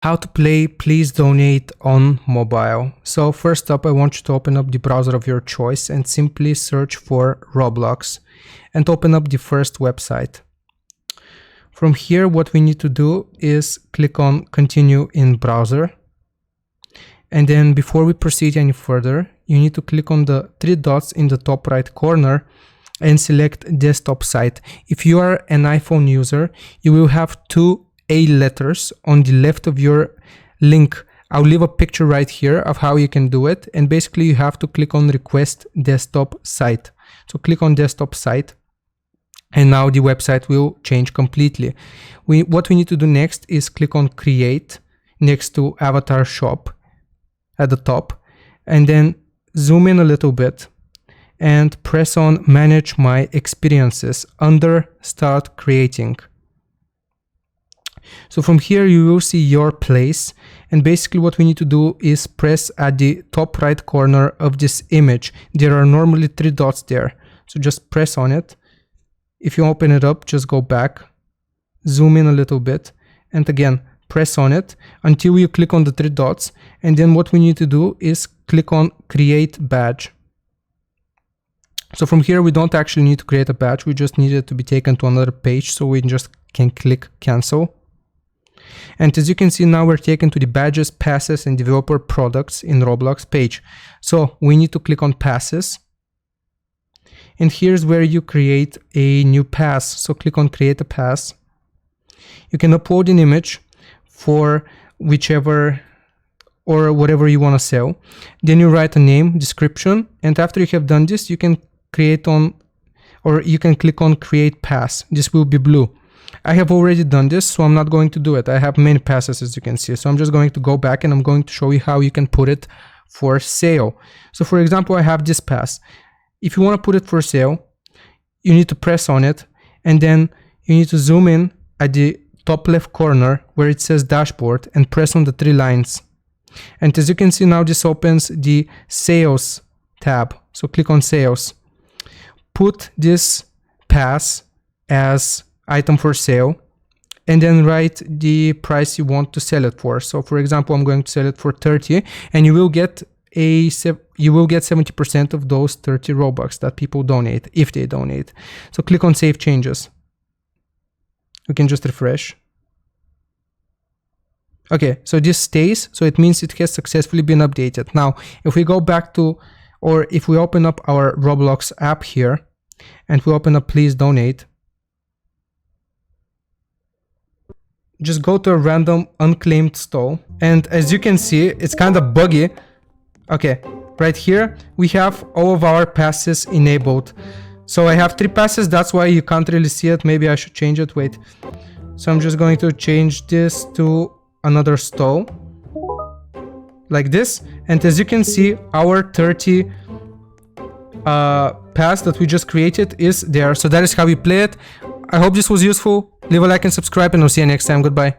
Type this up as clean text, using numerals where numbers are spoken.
How to play Please Donate on mobile. So first up, I want you to open up the browser of your choice and simply search for Roblox and open up the first website. From here, what we need to do is click on Continue in Browser. And then before we proceed any further, you need to click on the three dots in the top right corner and select Desktop Site. If you are an iPhone user, you will have two A letters on the left of your link. I'll leave a picture right here of how you can do it. And basically you have to click on Request Desktop Site. So click on Desktop Site. And now the website will change completely. What we need to do next is click on Create next to Avatar Shop at the top. And then zoom in a little bit and press on Manage My Experiences under Start Creating. So from here you will see your place, and basically what we need to do is press at the top right corner of this image. There are normally three dots there, so just press on it. If you open it up, just go back, zoom in a little bit, and again press on it until you click on the three dots. And then what we need to do is click on Create Badge. So from here we don't actually need to create a badge, we just need it to be taken to another page, so we just can click Cancel. And as you can see, now we're taken to the Badges, Passes, and Developer Products in Roblox page. So we need to click on Passes. And here's where you create a new pass. So click on Create a Pass. You can upload an image for whichever or whatever you want to sell. Then you write a name, description, and after you have done this, you can click on Create Pass. This will be blue. I have already done this, so I'm not going to do it. I have many passes, as you can see. So I'm just going to go back and I'm going to show you how you can put it for sale. So for example, I have this pass. If you want to put it for sale, you need to press on it, and then you need to zoom in at the top left corner where it says Dashboard and press on the three lines. And as you can see now, this opens the Sales tab. So click on Sales. Put this pass as item for sale, and then write the price you want to sell it for. So for example, I'm going to sell it for 30, and you will get 70% of those 30 Robux that people donate, if they donate. So click on Save Changes. We can just refresh. Okay, so this stays, so it means it has successfully been updated. Now, if we go back to, or if we open up our Roblox app here, and we open up Please Donate, just go to a random unclaimed stall, and as you can see, it's kind of buggy. Okay, right here we have all of our passes enabled. So I have three passes, that's why you can't really see it. Maybe I should change it. Wait. So I'm just going to change this to another stall like this, and as you can see, our 30 pass that we just created is there. So that is how we play it. I hope this was useful. Leave a like and subscribe, and I'll see you next time. Goodbye.